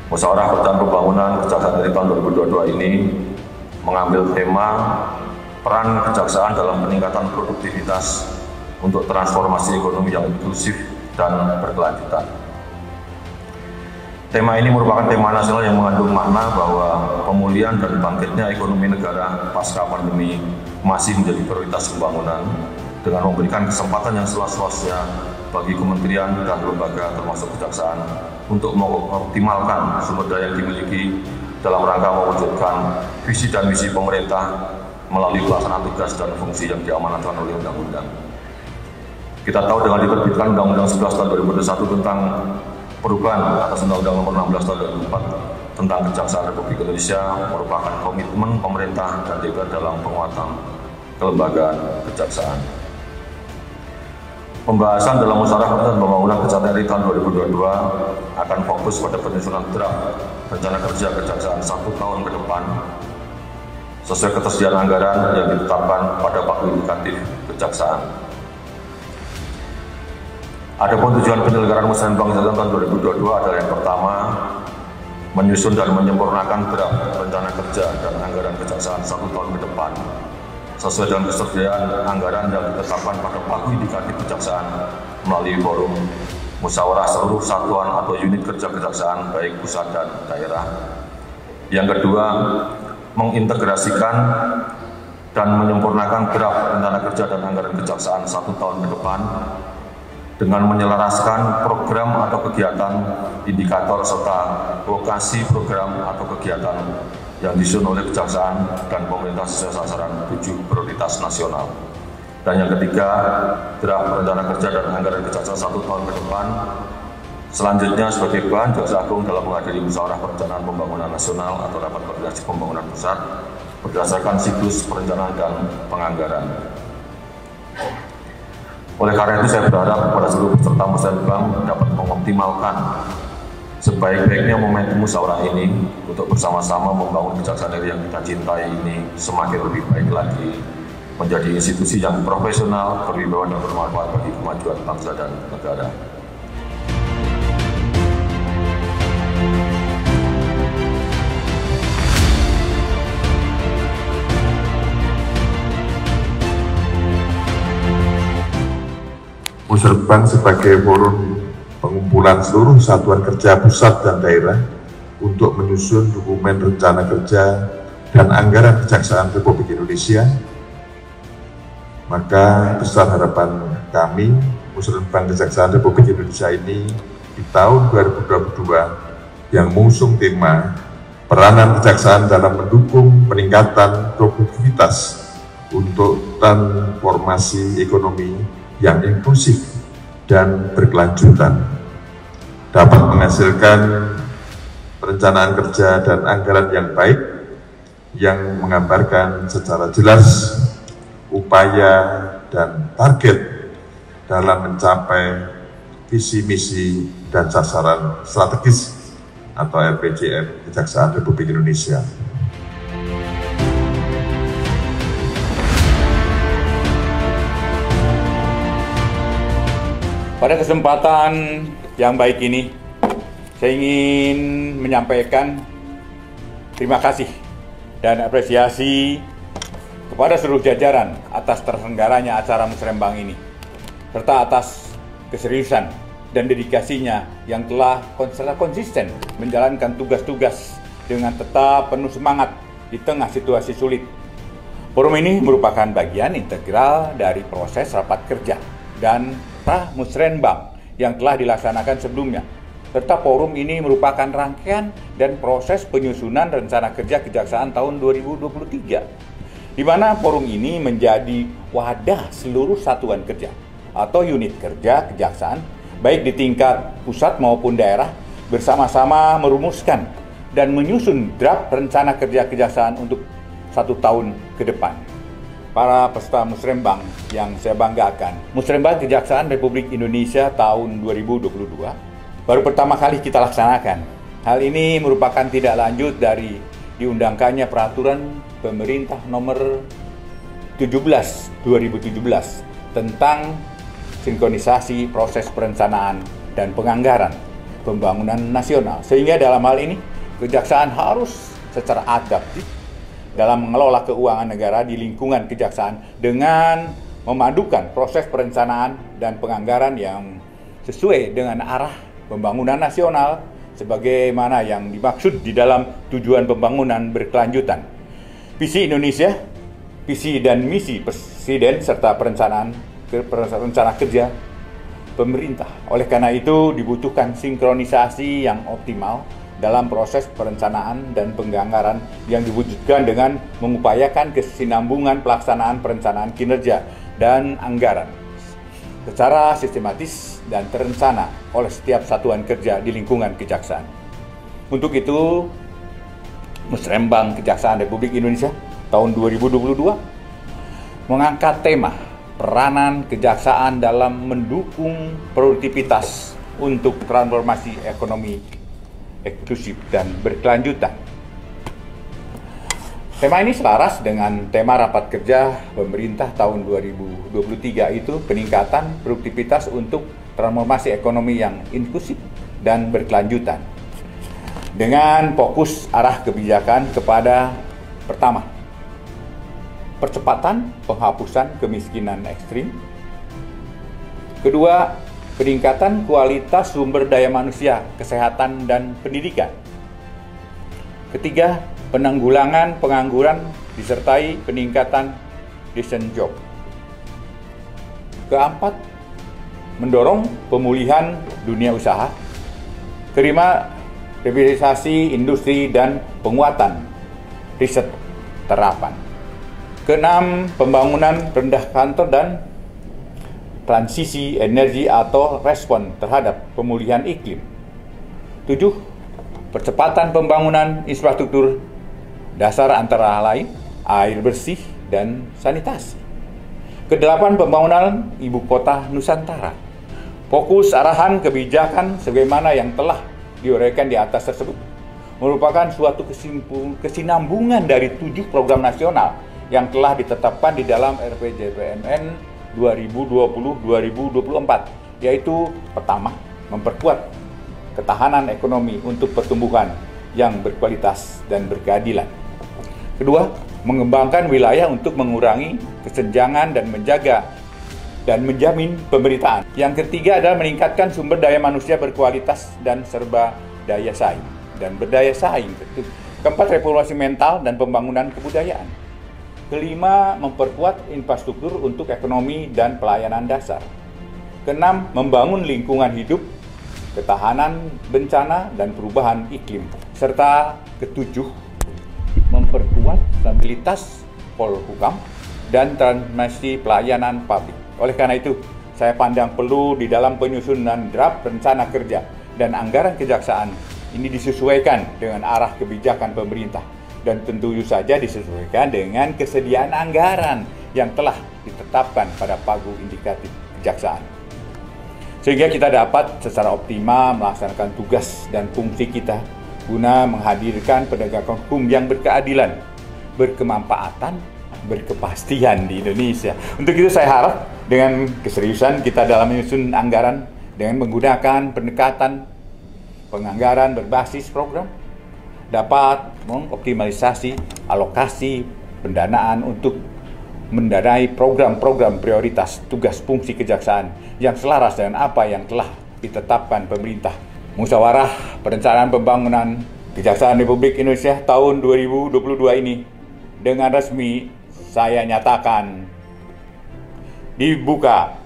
Musyawarah Perencanaan Pembangunan Kejaksaan dari tahun 2022 ini mengambil tema peran kejaksaan dalam peningkatan produktivitas untuk transformasi ekonomi yang inklusif dan berkelanjutan. Tema ini merupakan tema nasional yang mengandung makna bahwa pemulihan dan bangkitnya ekonomi negara pasca pandemi masih menjadi prioritas pembangunan dengan memberikan kesempatan yang seluas-luasnya bagi kementerian dan lembaga termasuk kejaksaan untuk mengoptimalkan sumber daya yang dimiliki dalam rangka mewujudkan visi dan misi pemerintah melalui pelaksanaan tugas dan fungsi yang diamanatkan oleh undang-undang. Kita tahu dengan diterbitkan Undang-Undang 11 tahun 2021 tentang perubahan atas Undang-Undang Nomor 16 tahun 2004 tentang Kejaksaan Republik Indonesia merupakan komitmen pemerintah dan DPR dalam penguatan kelembagaan kejaksaan. Pembahasan dalam musyawarah perencanaan pembangunan kejaksaan RI tahun 2022 akan fokus pada penyusunan draft rencana kerja kejaksaan 1 tahun ke depan sesuai ketersediaan anggaran yang ditetapkan pada Paku Indikatif Kejaksaan. Adapun tujuan penyelenggaraan musyawarah kejaksaan tahun 2022 adalah yang pertama, menyusun dan menyempurnakan draft rencana kerja dan anggaran kejaksaan 1 tahun ke depan sesuai dengan ketersediaan anggaran yang ditetapkan pada Paku Indikatif Kejaksaan melalui forum musyawarah seluruh satuan atau unit kerja kejaksaan baik pusat dan daerah. Yang kedua, mengintegrasikan dan menyempurnakan draft rencana kerja dan anggaran kejaksaan 1 tahun ke depan dengan menyelaraskan program atau kegiatan, indikator serta lokasi program atau kegiatan yang disusun oleh kejaksaan dan pemerintah sesuai sasaran 7 prioritas nasional. Dan yang ketiga, draft rencana kerja dan anggaran kejaksaan 1 tahun ke depan selanjutnya sebagai bahan jaksa agung dalam menghadiri musyawarah perencanaan pembangunan nasional atau rapat koordinasi pembangunan pusat berdasarkan siklus perencanaan dan penganggaran. Oleh karena itu saya berharap kepada seluruh peserta musyawarah dapat mengoptimalkan sebaik-baiknya momentum musyawarah ini untuk bersama-sama membangun kejaksaan yang kita cintai ini semakin lebih baik lagi, menjadi institusi yang profesional, berwibawa dan bermanfaat bagi kemajuan bangsa dan negara. Musyawarah sebagai forum pengumpulan seluruh satuan kerja pusat dan daerah untuk menyusun dokumen rencana kerja dan anggaran Kejaksaan Republik Indonesia, maka besar harapan kami Musyawarah Kejaksaan Republik Indonesia ini di tahun 2022 yang mengusung tema peranan kejaksaan dalam mendukung peningkatan produktivitas untuk transformasi ekonomi yang inklusif dan berkelanjutan dapat menghasilkan perencanaan kerja dan anggaran yang baik yang menggambarkan secara jelas upaya dan target dalam mencapai visi misi dan sasaran strategis atau RPJM Kejaksaan Republik Indonesia. Pada kesempatan yang baik ini, saya ingin menyampaikan terima kasih dan apresiasi kepada seluruh jajaran atas terselenggaranya acara musrembang ini, serta atas keseriusan dan dedikasinya yang telah secara konsisten menjalankan tugas-tugas dengan tetap penuh semangat di tengah situasi sulit. Forum ini merupakan bagian integral dari proses rapat kerja dan musrenbang yang telah dilaksanakan sebelumnya, serta forum ini merupakan rangkaian dan proses penyusunan rencana kerja kejaksaan tahun 2023, di mana forum ini menjadi wadah seluruh satuan kerja atau unit kerja kejaksaan, baik di tingkat pusat maupun daerah, bersama-sama merumuskan dan menyusun draft rencana kerja kejaksaan untuk 1 tahun ke depan. Para peserta Musrembang yang saya banggakan, Musrembang Kejaksaan Republik Indonesia tahun 2022 baru pertama kali kita laksanakan. Hal ini merupakan tindak lanjut dari diundangkannya Peraturan Pemerintah Nomor 17/2017 tentang sinkronisasi proses perencanaan dan penganggaran pembangunan nasional. Sehingga dalam hal ini, kejaksaan harus secara adaptif dalam mengelola keuangan negara di lingkungan kejaksaan dengan memadukan proses perencanaan dan penganggaran yang sesuai dengan arah pembangunan nasional sebagaimana yang dimaksud di dalam tujuan pembangunan berkelanjutan, visi Indonesia, visi dan misi Presiden serta rencana kerja pemerintah. Oleh karena itu dibutuhkan sinkronisasi yang optimal dalam proses perencanaan dan penganggaran yang diwujudkan dengan mengupayakan kesinambungan pelaksanaan perencanaan kinerja dan anggaran secara sistematis dan terencana oleh setiap satuan kerja di lingkungan kejaksaan. Untuk itu, Musrembang Kejaksaan Republik Indonesia tahun 2022 mengangkat tema peranan kejaksaan dalam mendukung produktivitas untuk transformasi ekonomi inklusif dan berkelanjutan. Tema ini selaras dengan tema rapat kerja pemerintah tahun 2023 itu peningkatan produktivitas untuk transformasi ekonomi yang inklusif dan berkelanjutan. Dengan fokus arah kebijakan kepada pertama, percepatan penghapusan kemiskinan ekstrim. Kedua, peningkatan kualitas sumber daya manusia, kesehatan, dan pendidikan. Ketiga, penanggulangan pengangguran disertai peningkatan decent job. Keempat, mendorong pemulihan dunia usaha. Kelima, revitalisasi industri dan penguatan riset terapan. Keenam, pembangunan rendah kantor dan transisi energi atau respon terhadap pemulihan iklim. 7. Percepatan pembangunan infrastruktur dasar antara lain air bersih dan sanitasi. Kedelapan, pembangunan ibu kota Nusantara. Fokus arahan kebijakan sebagaimana yang telah diuraikan di atas tersebut merupakan suatu kesinambungan dari 7 program nasional yang telah ditetapkan di dalam RPJMN 2020-2024, yaitu pertama, memperkuat ketahanan ekonomi untuk pertumbuhan yang berkualitas dan berkeadilan. Kedua, mengembangkan wilayah untuk mengurangi kesenjangan dan menjaga dan menjamin pemberitaan. Yang ketiga adalah meningkatkan sumber daya manusia berkualitas dan serba daya saing dan berdaya saing. Keempat, reformasi mental dan pembangunan kebudayaan. Kelima, memperkuat infrastruktur untuk ekonomi dan pelayanan dasar. Keenam, membangun lingkungan hidup, ketahanan bencana dan perubahan iklim. Serta ketujuh, memperkuat stabilitas polhukam dan transformasi pelayanan publik. Oleh karena itu, saya pandang perlu di dalam penyusunan draft rencana kerja dan anggaran kejaksaan ini disesuaikan dengan arah kebijakan pemerintah dan tentu saja disesuaikan dengan kesediaan anggaran yang telah ditetapkan pada pagu indikatif kejaksaan. Sehingga kita dapat secara optimal melaksanakan tugas dan fungsi kita guna menghadirkan penegakan hukum yang berkeadilan, berkemanfaatan, berkepastian di Indonesia. Untuk itu saya harap dengan keseriusan kita dalam menyusun anggaran dengan menggunakan pendekatan penganggaran berbasis program dapat mengoptimalisasi alokasi pendanaan untuk mendanai program-program prioritas tugas fungsi kejaksaan yang selaras dengan apa yang telah ditetapkan pemerintah. Musyawarah Perencanaan Pembangunan Kejaksaan Republik Indonesia tahun 2022 ini dengan resmi saya nyatakan dibuka.